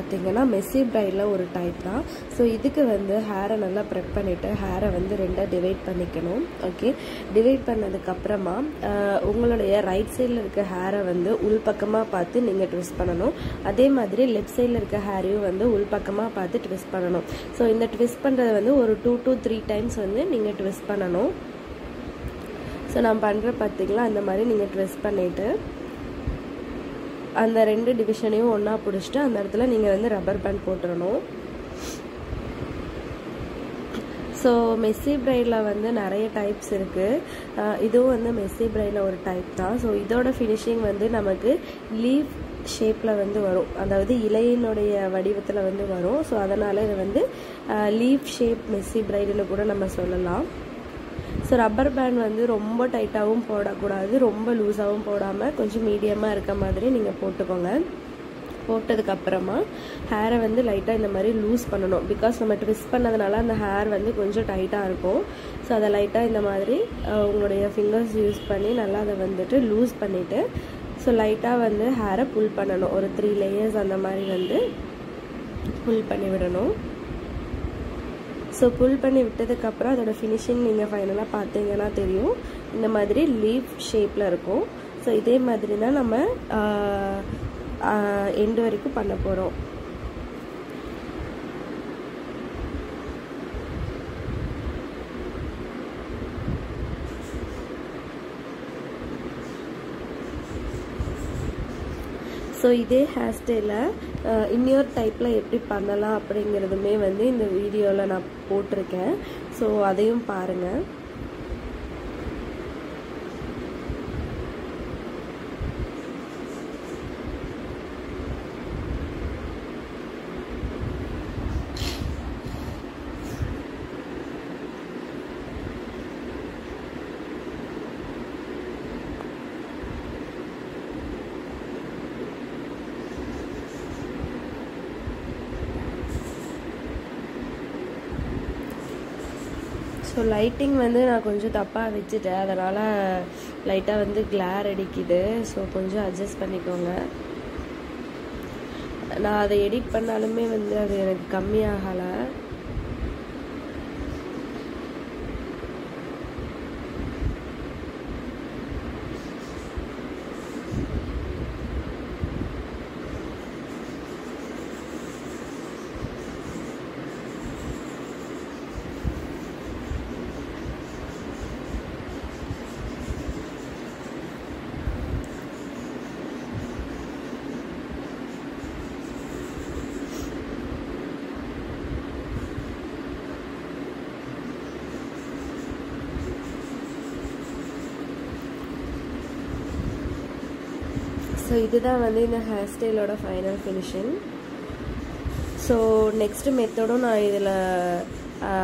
பார்த்தீங்கன்னா மெஸ்ஸி பிரைடில் ஒரு டைப் தான். ஸோ இதுக்கு வந்து ஹேரை நல்லா ப்ரெப் பண்ணிவிட்டு ஹேரை வந்து ரெண்டாக டிவைட் பண்ணிக்கணும். ஓகே, டிவைட் பண்ணதுக்கப்புறமா உங்களுடைய ரைட் சைடில் இருக்க ஹேரை வந்து உள்பக்கமாக பார்த்து நீங்கள் ட்விஸ்ட் பண்ணணும். அதே மாதிரி லெஃப்ட் சைடில் இருக்க ஹேரையும் வந்து உள்பக்கமாக பார்த்து ட்விஸ்ட் பண்ணணும். ஸோ இந்த ட்விஸ்ட் பண்ணுறது வந்து ஒரு 2 to 3 டைம்ஸ் வந்து நீங்கள் ட்விஸ்ட் பண்ணணும். ஸோ நான் பண்ணுற பார்த்தீங்களா, அந்த மாதிரி நீங்கள் ட்விஸ்ட் பண்ணிவிட்டு அந்த 2 டிவிஷனையும் ஒன்றா பிடிச்சிட்டு அந்த இடத்துல நீங்கள் வந்து ரப்பர் பேண்ட் போட்டுடணும். ஸோ மெஸ்ஸி பிரைடில் வந்து நிறைய டைப்ஸ் இருக்குது. இதுவும் வந்து மெஸ்ஸி பிரைடில் ஒரு டைப் தான். ஸோ இதோட ஃபினிஷிங் வந்து நமக்கு லீஃப் ஷேப்பில் வந்து வரும், அதாவது இலையினுடைய வடிவத்தில் வந்து வரும். ஸோ அதனால் இது வந்து லீஃப் ஷேப் மெஸ்ஸி பிரைடுன்னு கூட நம்ம சொல்லலாம். ஸோ ரப்பர் பேண்ட் வந்து ரொம்ப டைட்டாகவும் போடக்கூடாது, ரொம்ப லூஸாகவும் போடாமல் கொஞ்சம் மீடியமாக இருக்க மாதிரி நீங்கள் போட்டுக்கோங்க. போட்டதுக்கப்புறமா ஹேரை வந்து லைட்டாக இந்த மாதிரி லூஸ் பண்ணணும். பிகாஸ் நம்ம ட்விஸ்ட் பண்ணதுனால அந்த ஹேர் வந்து கொஞ்சம் டைட்டாக இருக்கும். ஸோ அதை லைட்டாக இந்த மாதிரி உங்களுடைய ஃபிங்கர்ஸ் யூஸ் பண்ணி நல்லா அதை வந்துட்டு லூஸ் பண்ணிவிட்டு ஸோ லைட்டாக வந்து ஹேரை புல் பண்ணணும். ஒரு 3 லேயர்ஸ் அந்த மாதிரி வந்து புல் பண்ணி விடணும். ஸோ புல் பண்ணி விட்டதுக்கப்புறம் அதோட ஃபினிஷிங் நீங்கள் ஃபைனலாக பார்த்தீங்கன்னா தெரியும், இந்த மாதிரி லீஃப் ஷேப்பில் இருக்கும். ஸோ இதே மாதிரி தான் நம்ம எண்டு வரைக்கும் பண்ண போகிறோம். ஸோ இதே ஹேர் ஸ்டைலை இன்னொரு டைப்பில் எப்படி பண்ணலாம் அப்படிங்கிறதுமே வந்து இந்த வீடியோவில் நான் போட்டிருக்கேன். ஸோ அதையும் பாருங்கள். ஸோ லைட்டிங் வந்து நான் கொஞ்சம் தப்பாக வச்சுட்டேன், அதனால் லைட்டாக வந்து கிளார் அடிக்குது. ஸோ கொஞ்சம் அட்ஜஸ்ட் பண்ணிக்கோங்க. நான் அதை எடிட் பண்ணாலுமே வந்து அது எனக்கு கம்மியாகலை. ஸோ இதுதான் வந்து இந்த ஹேர் ஸ்டைலோட ஃபைனல் ஃபினிஷிங். ஸோ நெக்ஸ்ட்டு மெத்தடும் நான் இதில்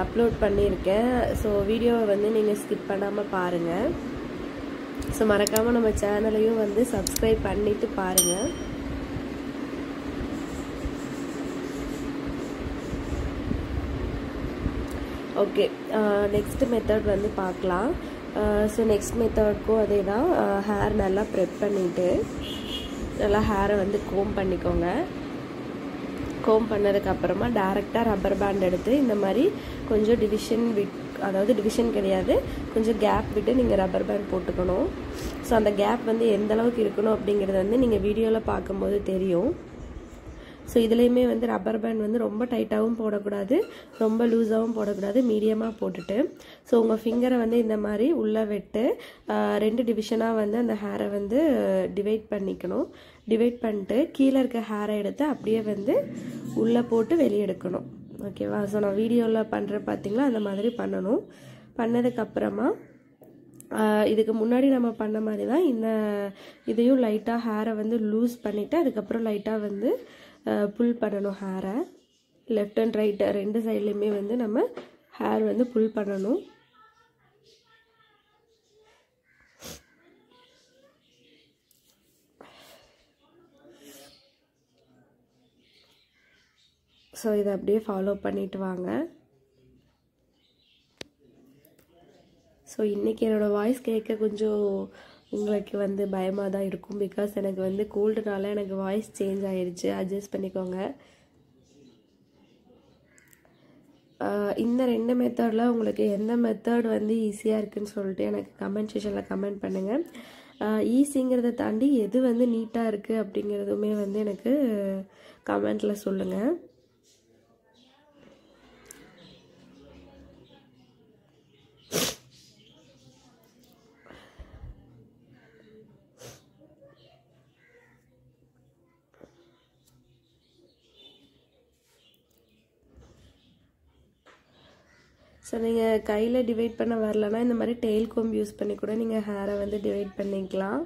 அப்லோட் பண்ணியிருக்கேன். ஸோ வீடியோவை வந்து நீங்கள் ஸ்கிப் பண்ணாமல் பாருங்கள். ஸோ மறக்காமல் நம்ம சேனலையும் வந்து சப்ஸ்கிரைப் பண்ணிவிட்டு பாருங்கள். ஓகே, நெக்ஸ்ட் மெத்தட் வந்து பார்க்கலாம். ஸோ நெக்ஸ்ட் மெத்தட்க்கும் அதே தான். ஹேர் நல்லா ப்ரெப் பண்ணிவிட்டு நல்லா ஹேரை வந்து கோம் பண்ணிக்கோங்க. கோம் பண்ணதுக்கப்புறமா டேரெக்டாக ரப்பர் பேண்ட் எடுத்து இந்த மாதிரி கொஞ்சம் டிவிஷன் அதாவது டிவிஷன் கிடையாது, கொஞ்சம் கேப் விட்டு நீங்கள் ரப்பர் பேண்ட் போட்டுக்கணும். ஸோ அந்த கேப் வந்து எந்த அளவுக்கு இருக்கணும் அப்படிங்கிறது வந்து நீங்கள் வீடியோவில் பார்க்கும்போது தெரியும். ஸோ இதுலேயுமே வந்து ரப்பர் பேண்ட் வந்து ரொம்ப டைட்டாகவும் போடக்கூடாது, ரொம்ப லூஸாகவும் போடக்கூடாது, மீடியமாக போட்டுட்டு ஸோ உங்கள் ஃபிங்கரை வந்து இந்த மாதிரி உள்ளே விட்டு 2 டிவிஷனாக வந்து அந்த ஹேரை வந்து டிவைட் பண்ணிக்கணும். டிவைட் பண்ணிட்டு கீழே இருக்க ஹேரை எடுத்து அப்படியே வந்து உள்ளே போட்டு வெளியே எடுக்கணும். ஓகேவா? ஸோ நான் வீடியோவில் பண்ணுற பார்த்தீங்களா, அந்த மாதிரி பண்ணணும். பண்ணதுக்கப்புறமா இதுக்கு முன்னாடி நம்ம பண்ண மாதிரி தான் இந்த இதையும் லைட்டாக ஹேரை வந்து லூஸ் பண்ணிவிட்டு அதுக்கப்புறம் லைட்டாக வந்து புல் பண்ணணும் ஹேரை. லெஃப்ட் அண்ட் ரைட் 2 சைட்லேயுமே வந்து நம்ம ஹேர் வந்து புல் பண்ணணும். ஸோ இதை அப்படியே ஃபாலோ பண்ணிட்டு வாங்க. ஸோ இன்றைக்கி என்னோடய வாய்ஸ் கேட்க கொஞ்சம் உங்களுக்கு வந்து பயமாக தான் இருக்கும். பிகாஸ் எனக்கு வந்து கோல்டுனால எனக்கு வாய்ஸ் சேஞ்ச் ஆகிடுச்சு, அட்ஜஸ்ட் பண்ணிக்கோங்க. இந்த 2 மெத்தடில் உங்களுக்கு எந்த மெத்தட் வந்து ஈஸியாக இருக்குதுன்னு சொல்லிட்டு எனக்கு கமெண்ட் செக்ஷனில் கமெண்ட் பண்ணுங்கள். ஈஸிங்கிறத தாண்டி எது வந்து நீட்டாக இருக்குது அப்படிங்கிறதுமே வந்து எனக்கு கமெண்ட்டில் சொல்லுங்கள். ஸோ நீங்கள் கையில் டிவைட் பண்ண வரலன்னா இந்த மாதிரி டெயில் கோம்பு யூஸ் பண்ணி கூட நீங்கள் ஹேரை வந்து டிவைட் பண்ணிக்கலாம்.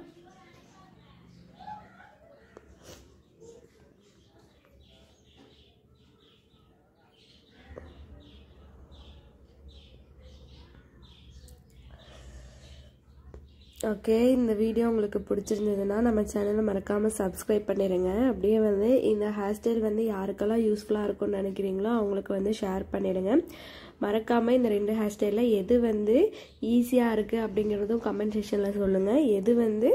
ஓகே, இந்த வீடியோ உங்களுக்கு பிடிச்சிருந்ததுன்னா நம்ம சேனலை மறக்காமல் சப்ஸ்கிரைப் பண்ணிடுங்க. அப்படியே வந்து இந்த ஹேர் ஸ்டைல் வந்து யாருக்கெல்லாம் யூஸ்ஃபுல்லாக இருக்கும்னு நினைக்கிறீங்களோ அவங்களுக்கு வந்து ஷேர் பண்ணிடுங்க. மறக்காமல் இந்த 2 ஹேர் ஸ்டைலில் எது வந்து ஈஸியாக இருக்குது அப்படிங்கிறதும் கமெண்ட் செக்ஷனில் சொல்லுங்கள். எது வந்து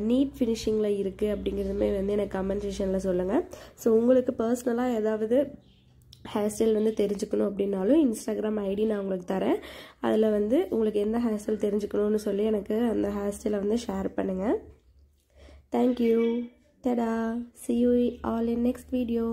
நீட் ஃபினிஷிங்கில் இருக்குது அப்படிங்கிறதுமே வந்து எனக்கு கமெண்ட் செக்ஷனில் சொல்லுங்கள். ஸோ உங்களுக்கு பர்சனலாக ஏதாவது ஹேர் ஸ்டைல் வந்து தெரிஞ்சுக்கணும் அப்படின்னாலும் இன்ஸ்டாகிராம் ஐடி நான் உங்களுக்கு தரேன். அதில் வந்து உங்களுக்கு எந்த ஹேர் ஸ்டைல் தெரிஞ்சுக்கணும்னு சொல்லி எனக்கு அந்த ஹேர் ஸ்டைலை வந்து ஷேர் பண்ணுங்கள். தேங்க்யூ. டடா. See you all in next video.